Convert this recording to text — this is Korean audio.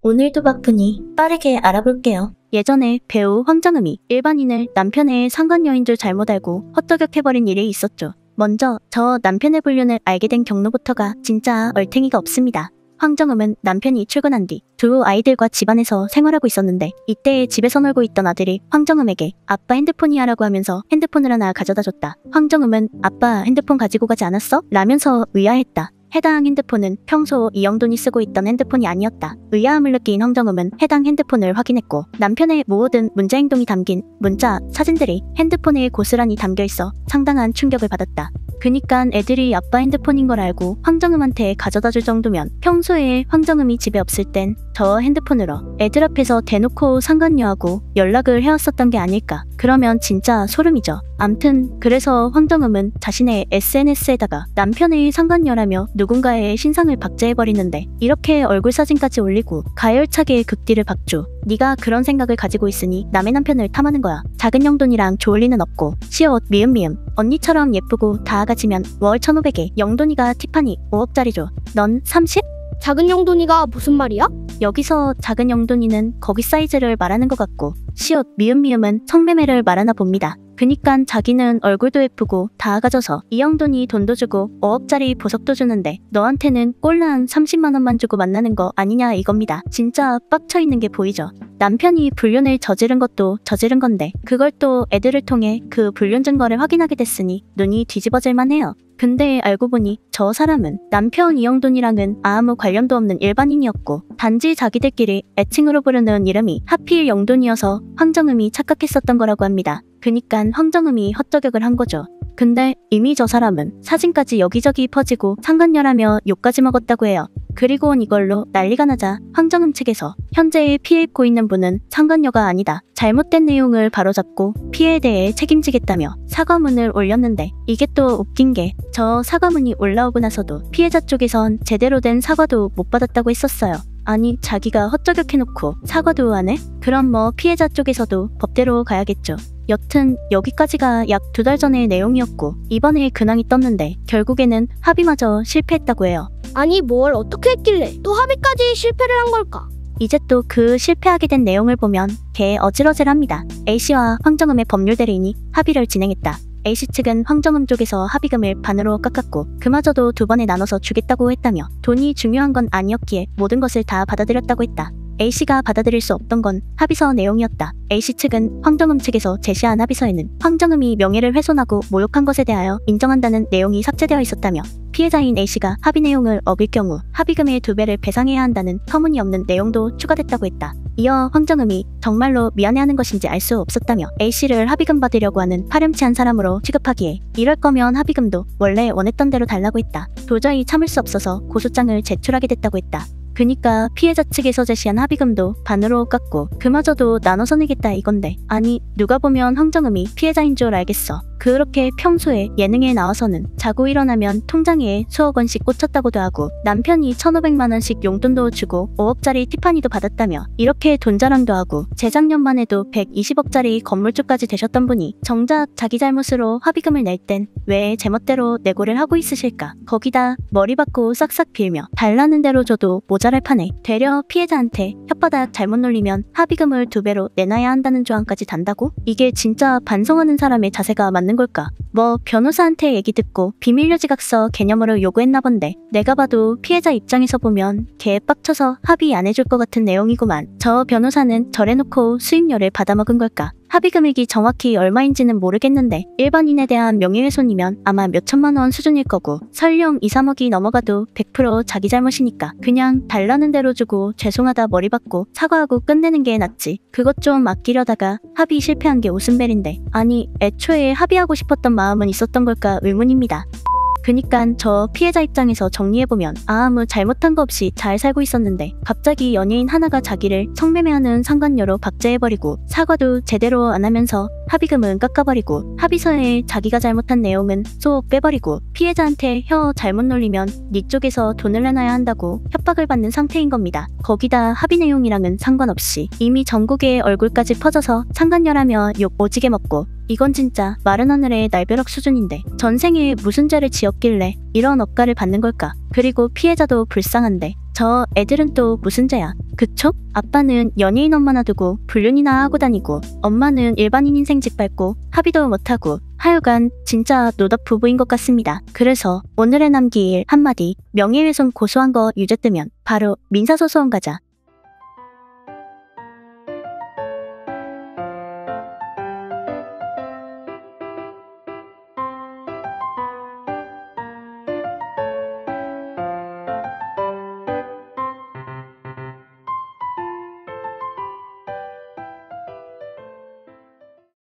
오늘도 바쁘니 빠르게 알아볼게요. 예전에 배우 황정음이 일반인을 남편의 상간녀인 줄 잘못 알고 헛저격해버린 일이 있었죠. 먼저 저 남편의 불륜을 알게 된 경로부터가 진짜 얼탱이가 없습니다. 황정음은 남편이 출근한 뒤 두 아이들과 집안에서 생활하고 있었는데 이때 집에서 놀고 있던 아들이 황정음에게 아빠 핸드폰이야 라고 하면서 핸드폰을 하나 가져다 줬다. 황정음은 아빠 핸드폰 가지고 가지 않았어? 라면서 의아했다. 해당 핸드폰은 평소 이영돈이 쓰고 있던 핸드폰이 아니었다. 의아함을 느낀 황정음은 해당 핸드폰을 확인했고 남편의 모든 문제 행동이 담긴 문자, 사진들이 핸드폰에 고스란히 담겨있어 상당한 충격을 받았다. 그니깐 애들이 아빠 핸드폰인 걸 알고 황정음한테 가져다 줄 정도면 평소에 황정음이 집에 없을 땐 저 핸드폰으로 애들 앞에서 대놓고 상간녀하고 연락을 해왔었던 게 아닐까. 그러면 진짜 소름이죠. 암튼 그래서 황정음은 자신의 SNS에다가 남편의 상간녀라며 누군가의 신상을 박제해버리는데 이렇게 얼굴 사진까지 올리고 가열차게 극디를 박죠. 네가 그런 생각을 가지고 있으니 남의 남편을 탐하는 거야. 작은 영돈이랑 좋을 리는 없고 시옷 미음미음 언니처럼 예쁘고 다 가지면 월 1,500에 영돈이가 티파니 5억짜리 줘. 넌 30? 작은 영돈이가 무슨 말이야? 여기서 작은 영돈이는 거기 사이즈를 말하는 것 같고 시옷 미음미음은 성매매를 말하나 봅니다. 그니깐 자기는 얼굴도 예쁘고 다 가져서 이 영돈이 돈도 주고 5억짜리 보석도 주는데 너한테는 꼴랑 30만원만 주고 만나는 거 아니냐 이겁니다. 진짜 빡쳐있는 게 보이죠. 남편이 불륜을 저지른 것도 저지른 건데 그걸 또 애들을 통해 그 불륜 증거를 확인하게 됐으니 눈이 뒤집어질만 해요. 근데 알고 보니 저 사람은 남편 이영돈이랑은 아무 관련도 없는 일반인이었고 단지 자기들끼리 애칭으로 부르는 이름이 하필 영돈이어서 황정음이 착각했었던 거라고 합니다. 그니깐 황정음이 헛저격을 한 거죠. 근데 이미 저 사람은 사진까지 여기저기 퍼지고 상간녀라며 욕까지 먹었다고 해요. 그리고 이걸로 난리가 나자 황정음 측에서 현재 피해 입고 있는 분은 상간녀가 아니다. 잘못된 내용을 바로잡고 피해에 대해 책임지겠다며 사과문을 올렸는데 이게 또 웃긴 게 저 사과문이 올라오고 나서도 피해자 쪽에선 제대로 된 사과도 못 받았다고 했었어요. 아니 자기가 헛저격해놓고 사과도 안 해? 그럼 뭐 피해자 쪽에서도 법대로 가야겠죠. 여튼 여기까지가 약 2달 전의 내용이었고 이번에 근황이 떴는데 결국에는 합의마저 실패했다고 해요. 아니 뭘 어떻게 했길래 또 합의까지 실패를 한 걸까? 이제 또 그 실패하게 된 내용을 보면 개 어질어질합니다. A씨와 황정음의 법률 대리인이 합의를 진행했다. A씨 측은 황정음 쪽에서 합의금을 반으로 깎았고 그마저도 2번에 나눠서 주겠다고 했다며 돈이 중요한 건 아니었기에 모든 것을 다 받아들였다고 했다. A씨가 받아들일 수 없던 건 합의서 내용이었다. A씨 측은 황정음 측에서 제시한 합의서에는 황정음이 명예를 훼손하고 모욕한 것에 대하여 인정한다는 내용이 삭제되어 있었다며 피해자인 A씨가 합의 내용을 어길 경우 합의금의 2배를 배상해야 한다는 터무니없는 내용도 추가됐다고 했다. 이어 황정음이 정말로 미안해하는 것인지 알 수 없었다며 A씨를 합의금 받으려고 하는 파렴치한 사람으로 취급하기에 이럴 거면 합의금도 원래 원했던 대로 달라고 했다. 도저히 참을 수 없어서 고소장을 제출하게 됐다고 했다. 그니까 피해자 측에서 제시한 합의금도 반으로 깎고 그마저도 나눠서 내겠다 이건데 아니 누가 보면 황정음이 피해자인 줄 알겠어. 그렇게 평소에 예능에 나와서는 자고 일어나면 통장에 수억 원씩 꽂혔다고도 하고 남편이 1,500만원씩 용돈도 주고 5억짜리 티파니도 받았다며 이렇게 돈 자랑도 하고 재작년만 해도 120억짜리 건물주까지 되셨던 분이 정작 자기 잘못으로 합의금을 낼 땐 왜 제멋대로 내고를 하고 있으실까. 거기다 머리 받고 싹싹 빌며 달라는 대로 줘도 모자랄 판에 되려 피해자한테 혓바닥 잘못 놀리면 합의금을 2배로 내놔야 한다는 조항까지 단다고? 이게 진짜 반성하는 사람의 자세가 맞는 걸까? 뭐 변호사한테 얘기 듣고 비밀유지각서 개념으로 요구했나 본데 내가 봐도 피해자 입장에서 보면 개 빡쳐서 합의 안 해줄 것 같은 내용이구만. 저 변호사는 저래놓고 수임료를 받아먹은 걸까? 합의 금액이 정확히 얼마인지는 모르겠는데 일반인에 대한 명예훼손이면 아마 몇천만 원 수준일 거고 설령 2, 3억이 넘어가도 100% 자기 잘못이니까 그냥 달라는 대로 주고 죄송하다 머리 받고 사과하고 끝내는 게 낫지. 그것 좀 아끼려다가 합의 실패한 게 웃음벨인데 아니 애초에 합의하고 싶었던 마음은 있었던 걸까 의문입니다. 그니깐 저 피해자 입장에서 정리해보면 아무 잘못한 거 없이 잘 살고 있었는데 갑자기 연예인 하나가 자기를 성매매하는 상간녀로 박제해버리고 사과도 제대로 안 하면서 합의금은 깎아버리고 합의서에 자기가 잘못한 내용은 쏙 빼버리고 피해자한테 혀 잘못 놀리면 네 쪽에서 돈을 내놔야 한다고 협박을 받는 상태인 겁니다. 거기다 합의 내용이랑은 상관없이 이미 전국에 얼굴까지 퍼져서 상간녀라며 욕 오지게 먹고 이건 진짜 마른 하늘의 날벼락 수준인데 전생에 무슨 죄를 지었길래 이런 업가를 받는 걸까? 그리고 피해자도 불쌍한데 저 애들은 또 무슨 죄야? 그쵸? 아빠는 연예인 엄마나 두고 불륜이나 하고 다니고 엄마는 일반인 인생 짓밟고 합의도 못하고 하여간 진짜 노답 부부인 것 같습니다. 그래서 오늘의 남길 한마디 명예훼손 고소한 거 유죄 뜨면 바로 민사소송원 가자.